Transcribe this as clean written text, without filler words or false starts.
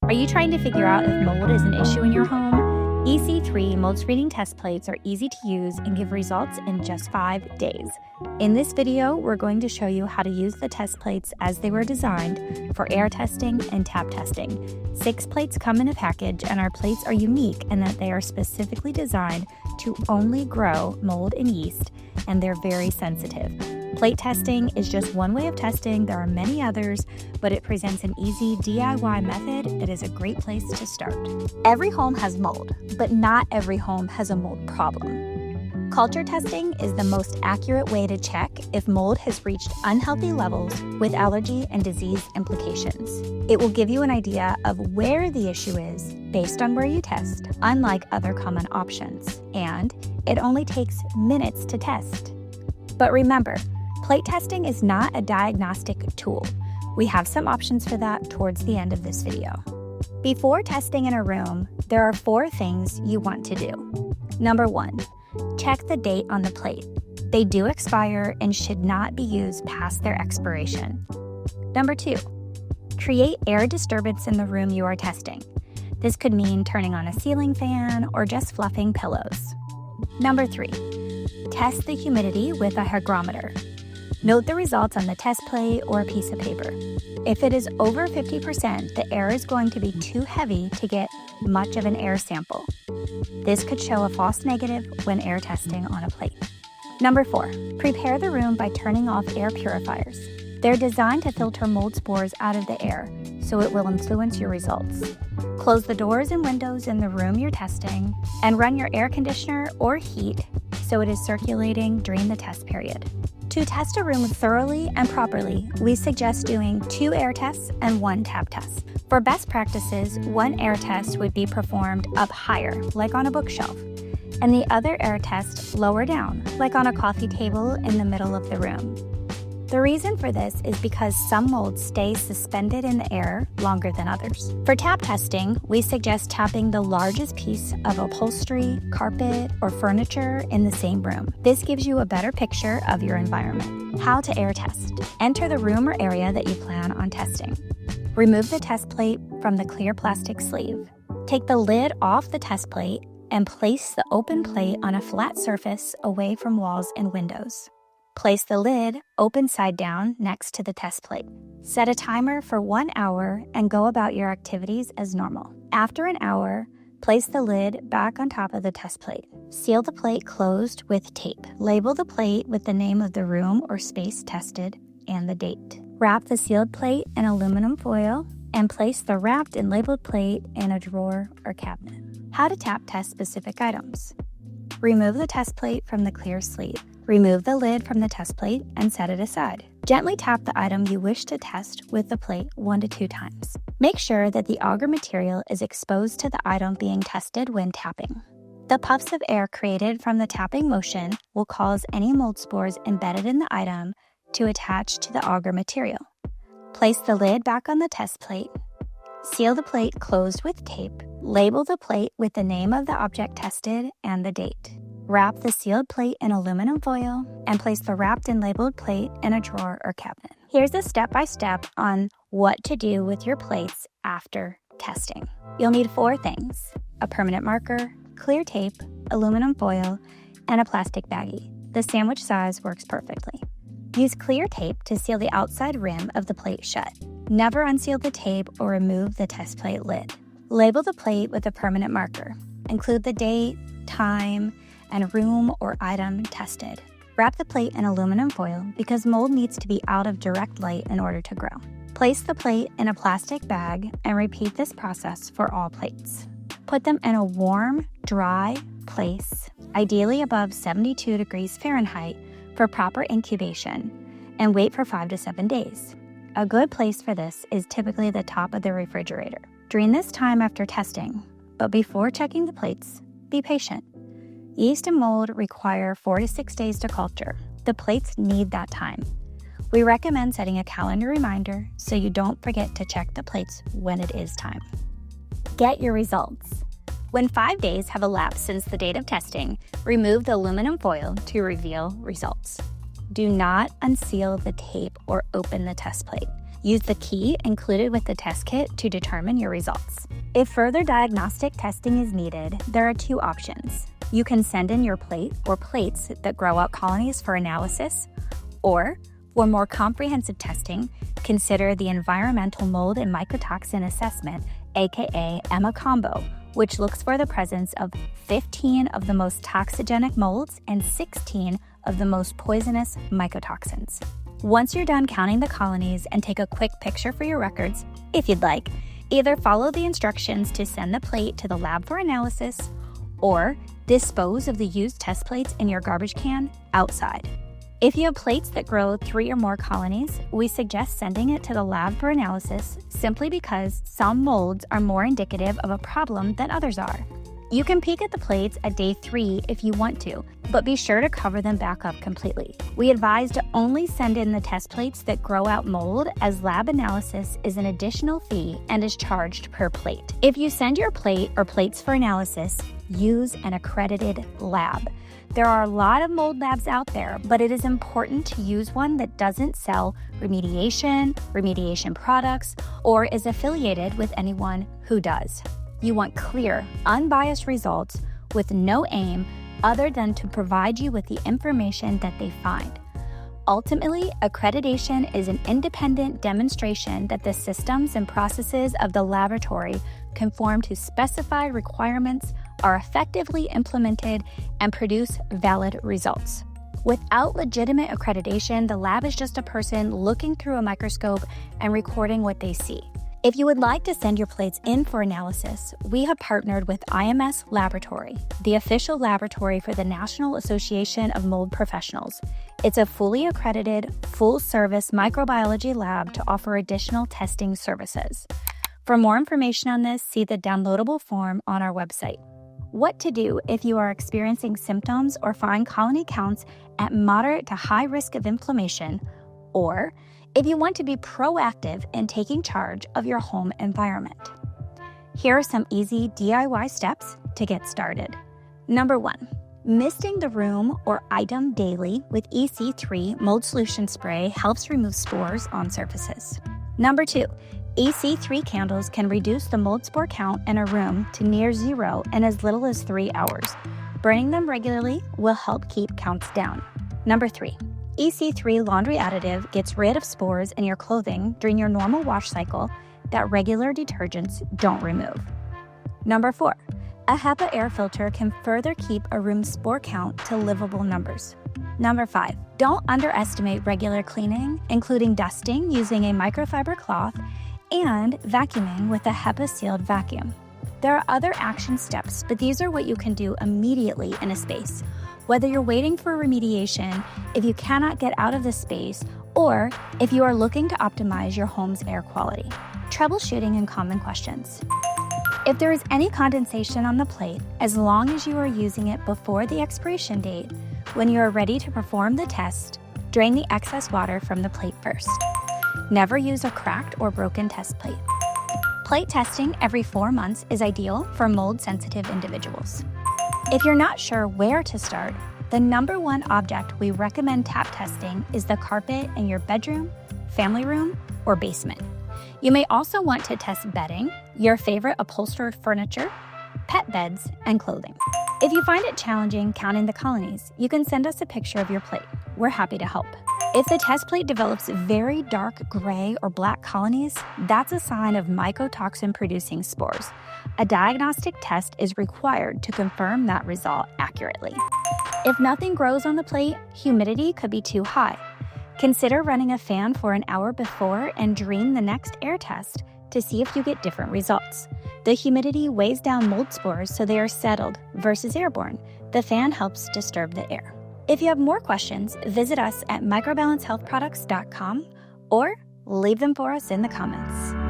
Are you trying to figure out if mold is an issue in your home? EC3 mold screening test plates are easy to use and give results in just 5 days. In this video, we're going to show you how to use the test plates as they were designed for air testing and tap testing. 6 plates come in a package, and our plates are unique in that they are specifically designed to only grow mold and yeast, and they're very sensitive. Plate testing is just one way of testing. There are many others, but it presents an easy DIY method that is a great place to start. Every home has mold, but not every home has a mold problem. Culture testing is the most accurate way to check if mold has reached unhealthy levels with allergy and disease implications. It will give you an idea of where the issue is based on where you test, unlike other common options, and it only takes minutes to test. But remember, plate testing is not a diagnostic tool. We have some options for that towards the end of this video. Before testing in a room, there are 4 things you want to do. Number 1, check the date on the plate. They do expire and should not be used past their expiration. Number 2, create air disturbance in the room you are testing. This could mean turning on a ceiling fan or just fluffing pillows. Number 3, test the humidity with a hygrometer. Note the results on the test plate or a piece of paper. If it is over 50%, the air is going to be too heavy to get much of an air sample. This could show a false negative when air testing on a plate. Number 4, prepare the room by turning off air purifiers. They're designed to filter mold spores out of the air, so it will influence your results. Close the doors and windows in the room you're testing, and run your air conditioner or heat so it is circulating during the test period. To test a room thoroughly and properly, we suggest doing 2 air tests and 1 tap test. For best practices, 1 air test would be performed up higher, like on a bookshelf, and the other air test lower down, like on a coffee table in the middle of the room. The reason for this is because some molds stay suspended in the air longer than others. For tap testing, we suggest tapping the largest piece of upholstery, carpet, or furniture in the same room. This gives you a better picture of your environment. How to air test. Enter the room or area that you plan on testing. Remove the test plate from the clear plastic sleeve. Take the lid off the test plate and place the open plate on a flat surface away from walls and windows. Place the lid open side down next to the test plate. Set a timer for 1 hour and go about your activities as normal. After an hour, place the lid back on top of the test plate. Seal the plate closed with tape. Label the plate with the name of the room or space tested and the date. Wrap the sealed plate in aluminum foil and place the wrapped and labeled plate in a drawer or cabinet. How to tap test specific items. Remove the test plate from the clear sleeve. Remove the lid from the test plate and set it aside. Gently tap the item you wish to test with the plate 1 to 2 times. Make sure that the agar material is exposed to the item being tested when tapping. The puffs of air created from the tapping motion will cause any mold spores embedded in the item to attach to the agar material. Place the lid back on the test plate. Seal the plate closed with tape. Label the plate with the name of the object tested and the date. Wrap the sealed plate in aluminum foil and place the wrapped and labeled plate in a drawer or cabinet. Here's a step-by-step on what to do with your plates after testing. You'll need 4 things: a permanent marker, clear tape, aluminum foil, and a plastic baggie. The sandwich size works perfectly. Use clear tape to seal the outside rim of the plate shut. Never unseal the tape or remove the test plate lid. Label the plate with a permanent marker. Include the date, time, and room or item tested. Wrap the plate in aluminum foil because mold needs to be out of direct light in order to grow. Place the plate in a plastic bag and repeat this process for all plates. Put them in a warm, dry place, ideally above 72 degrees Fahrenheit for proper incubation, and wait for 5 to 7 days. A good place for this is typically the top of the refrigerator. During this time after testing, but before checking the plates, be patient. Yeast and mold require 4 to 6 days to culture. The plates need that time. We recommend setting a calendar reminder so you don't forget to check the plates when it is time. Get your results. When 5 days have elapsed since the date of testing, remove the aluminum foil to reveal results. Do not unseal the tape or open the test plate. Use the key included with the test kit to determine your results. If further diagnostic testing is needed, there are two options. You can send in your plate or plates that grow out colonies for analysis, or for more comprehensive testing, consider the Environmental Mold and Mycotoxin Assessment, aka EMA combo, which looks for the presence of 15 of the most toxigenic molds and 16 of the most poisonous mycotoxins. Once you're done counting the colonies and take a quick picture for your records, if you'd like, either follow the instructions to send the plate to the lab for analysis or dispose of the used test plates in your garbage can outside. If you have plates that grow 3 or more colonies, we suggest sending it to the lab for analysis simply because some molds are more indicative of a problem than others are. You can peek at the plates at day 3 if you want to, but be sure to cover them back up completely. We advise to only send in the test plates that grow out mold, as lab analysis is an additional fee and is charged per plate. If you send your plate or plates for analysis, use an accredited lab. There are a lot of mold labs out there, but it is important to use one that doesn't sell remediation products, or is affiliated with anyone who does. You want clear, unbiased results with no aim other than to provide you with the information that they find. Ultimately, accreditation is an independent demonstration that the systems and processes of the laboratory conform to specified requirements, are effectively implemented, and produce valid results. Without legitimate accreditation, the lab is just a person looking through a microscope and recording what they see. If you would like to send your plates in for analysis, we have partnered with IMS Laboratory, the official laboratory for the National Association of Mold Professionals. It's a fully accredited, full-service microbiology lab to offer additional testing services. For more information on this, see the downloadable form on our website. What to do if you are experiencing symptoms or find colony counts at moderate to high risk of inflammation, or if you want to be proactive in taking charge of your home environment. Here are some easy DIY steps to get started. Number 1, misting the room or item daily with EC3 mold solution spray helps remove spores on surfaces. Number 2, EC3 candles can reduce the mold spore count in a room to near 0 in as little as 3 hours. Burning them regularly will help keep counts down. Number 3, EC3 laundry additive gets rid of spores in your clothing during your normal wash cycle that regular detergents don't remove. Number 4, a HEPA air filter can further keep a room's spore count to livable numbers. Number 5, don't underestimate regular cleaning, including dusting using a microfiber cloth and vacuuming with a HEPA-sealed vacuum. There are other action steps, but these are what you can do immediately in a space. Whether you're waiting for remediation, if you cannot get out of the space, or if you are looking to optimize your home's air quality. Troubleshooting and common questions. If there is any condensation on the plate, as long as you are using it before the expiration date, when you are ready to perform the test, drain the excess water from the plate first. Never use a cracked or broken test plate. Plate testing every 4 months is ideal for mold-sensitive individuals. If you're not sure where to start, the number 1 object we recommend tap testing is the carpet in your bedroom, family room, or basement. You may also want to test bedding, your favorite upholstered furniture, pet beds, and clothing. If you find it challenging counting the colonies, you can send us a picture of your plate. We're happy to help. If the test plate develops very dark gray or black colonies, that's a sign of mycotoxin-producing spores. A diagnostic test is required to confirm that result accurately. If nothing grows on the plate, humidity could be too high. Consider running a fan for an hour before and during the next air test to see if you get different results. The humidity weighs down mold spores so they are settled versus airborne. The fan helps disturb the air. If you have more questions, visit us at microbalancehealthproducts.com or leave them for us in the comments.